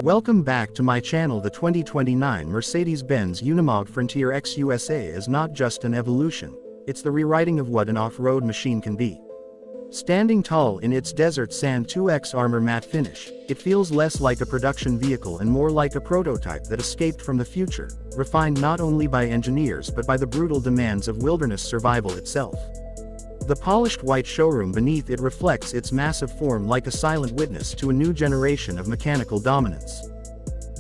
Welcome back to my channel. The 2029 Mercedes-Benz Unimog Frontier X USA is not just an evolution, it's the rewriting of what an off-road machine can be. Standing tall in its desert sand 2X armor matte finish, it feels less like a production vehicle and more like a prototype that escaped from the future, refined not only by engineers but by the brutal demands of wilderness survival itself. The polished white showroom beneath it reflects its massive form like a silent witness to a new generation of mechanical dominance.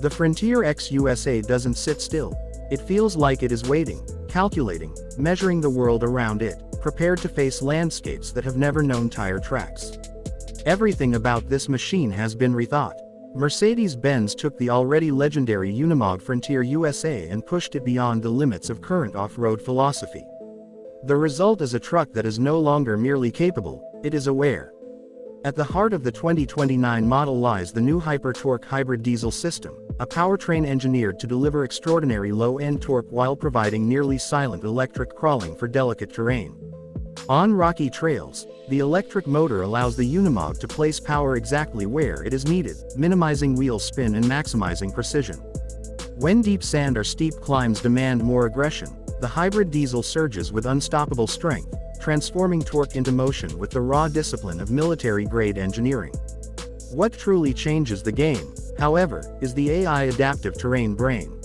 The Frontier X USA doesn't sit still. It feels like it is waiting, calculating, measuring the world around it, prepared to face landscapes that have never known tire tracks. Everything about this machine has been rethought. Mercedes-Benz took the already legendary Unimog Frontier USA and pushed it beyond the limits of current off-road philosophy. The result is a truck that is no longer merely capable, it is aware. At the heart of the 2029 model lies the new hyper-torque hybrid diesel system, a powertrain engineered to deliver extraordinary low-end torque while providing nearly silent electric crawling for delicate terrain. On rocky trails, the electric motor allows the Unimog to place power exactly where it is needed, minimizing wheel spin and maximizing precision. When deep sand or steep climbs demand more aggression, the hybrid diesel surges with unstoppable strength, transforming torque into motion with the raw discipline of military-grade engineering. What truly changes the game, however, is the AI adaptive terrain brain.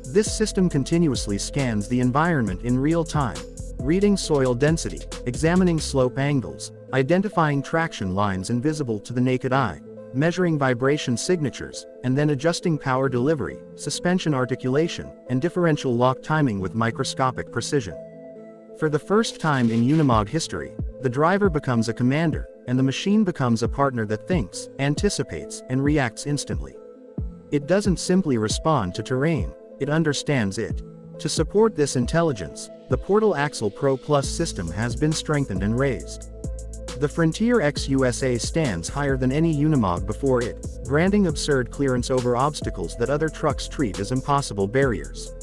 This system continuously scans the environment in real time, reading soil density, examining slope angles, identifying traction lines invisible to the naked eye, measuring vibration signatures, and then adjusting power delivery, suspension articulation, and differential lock timing with microscopic precision. For the first time in Unimog history, the driver becomes a commander, and the machine becomes a partner that thinks, anticipates, and reacts instantly. It doesn't simply respond to terrain, it understands it. To support this intelligence, the Portal Axle Pro Plus system has been strengthened and raised. The Frontier X USA stands higher than any Unimog before it, granting absurd clearance over obstacles that other trucks treat as impossible barriers.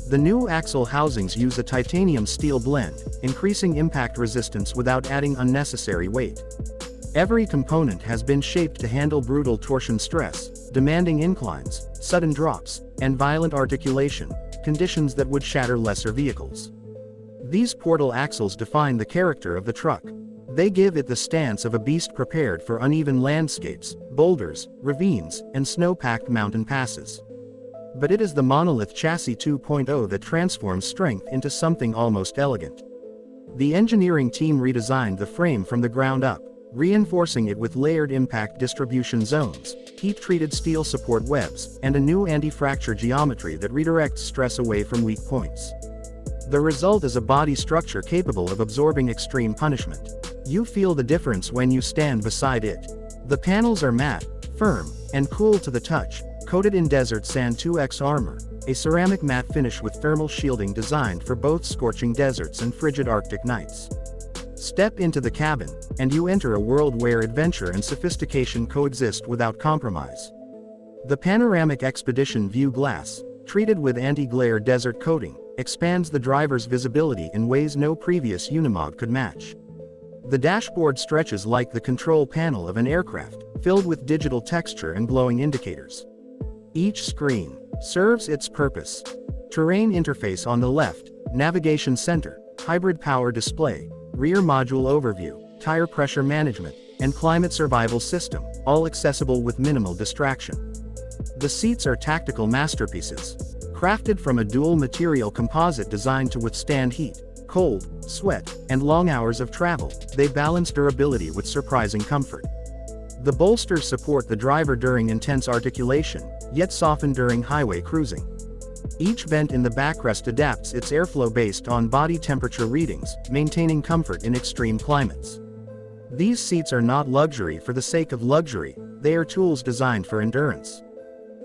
The new axle housings use a titanium steel blend, increasing impact resistance without adding unnecessary weight. Every component has been shaped to handle brutal torsion stress, demanding inclines, sudden drops, and violent articulation, conditions that would shatter lesser vehicles. These portal axles define the character of the truck. They give it the stance of a beast prepared for uneven landscapes, boulders, ravines, and snow-packed mountain passes. But it is the monolith chassis 2.0 that transforms strength into something almost elegant. The engineering team redesigned the frame from the ground up, reinforcing it with layered impact distribution zones, heat-treated steel support webs, and a new anti-fracture geometry that redirects stress away from weak points. The result is a body structure capable of absorbing extreme punishment. You feel the difference when you stand beside it. The panels are matte, firm, and cool to the touch, coated in desert sand 2X armor, a ceramic matte finish with thermal shielding designed for both scorching deserts and frigid Arctic nights. Step into the cabin, and you enter a world where adventure and sophistication coexist without compromise. The panoramic Expedition View glass, treated with anti-glare desert coating, expands the driver's visibility in ways no previous Unimog could match. The dashboard stretches like the control panel of an aircraft, filled with digital texture and glowing indicators. Each screen serves its purpose. Terrain interface on the left, navigation center, hybrid power display, rear module overview, tire pressure management, and climate survival system, all accessible with minimal distraction. The seats are tactical masterpieces. Crafted from a dual-material composite designed to withstand heat, cold, sweat, and long hours of travel, they balance durability with surprising comfort. The bolsters support the driver during intense articulation, yet soften during highway cruising. Each vent in the backrest adapts its airflow based on body temperature readings, maintaining comfort in extreme climates. These seats are not luxury for the sake of luxury, they are tools designed for endurance.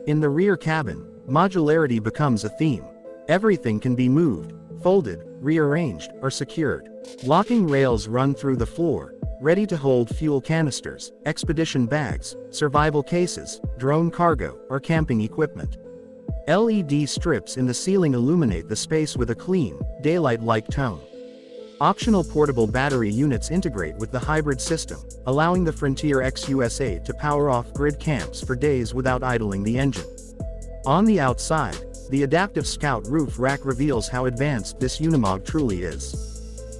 In the rear cabin, modularity becomes a theme. Everything can be moved, folded, rearranged, or secured. Locking rails run through the floor, ready to hold fuel canisters, expedition bags, survival cases, drone cargo, or camping equipment. LED strips in the ceiling illuminate the space with a clean, daylight-like tone. Optional portable battery units integrate with the hybrid system, allowing the Frontier X USA to power off-grid camps for days without idling the engine. On the outside, the adaptive Scout roof rack reveals how advanced this Unimog truly is.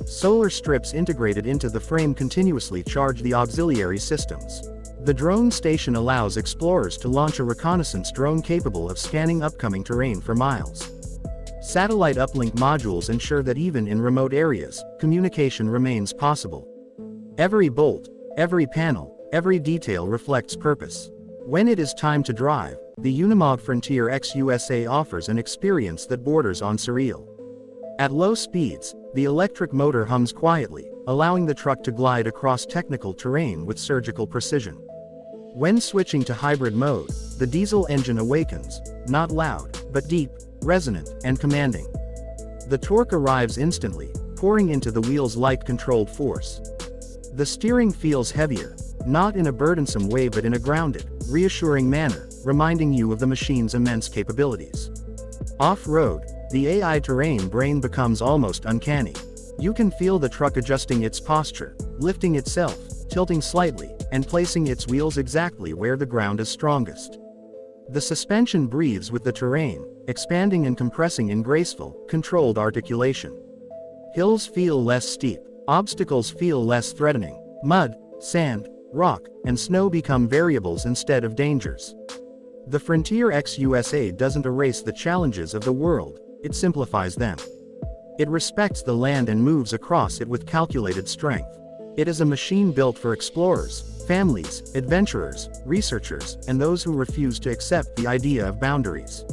Solar strips integrated into the frame continuously charge the auxiliary systems. The drone station allows explorers to launch a reconnaissance drone capable of scanning upcoming terrain for miles. Satellite uplink modules ensure that even in remote areas, communication remains possible. Every bolt, every panel, every detail reflects purpose. When it is time to drive, the Unimog Frontier X USA offers an experience that borders on surreal. At low speeds, the electric motor hums quietly, allowing the truck to glide across technical terrain with surgical precision. When switching to hybrid mode, the diesel engine awakens, not loud, but deep, resonant, and commanding. The torque arrives instantly, pouring into the wheels like controlled force. The steering feels heavier, not in a burdensome way but in a grounded, reassuring manner, reminding you of the machine's immense capabilities. Off-road, the AI terrain brain becomes almost uncanny. You can feel the truck adjusting its posture, lifting itself, tilting slightly, and placing its wheels exactly where the ground is strongest. The suspension breathes with the terrain, expanding and compressing in graceful, controlled articulation. Hills feel less steep, obstacles feel less threatening. Mud, sand, rock, and snow become variables instead of dangers. The Frontier X USA doesn't erase the challenges of the world, it simplifies them. It respects the land and moves across it with calculated strength. It is a machine built for explorers, families, adventurers, researchers, and those who refuse to accept the idea of boundaries.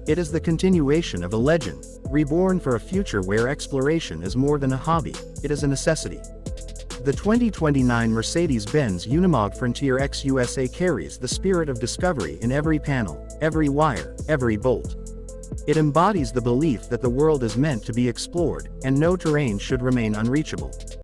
It is the continuation of a legend, reborn for a future where exploration is more than a hobby, it is a necessity. The 2029 Mercedes-Benz Unimog Frontier X USA carries the spirit of discovery in every panel, every wire, every bolt. It embodies the belief that the world is meant to be explored, and no terrain should remain unreachable.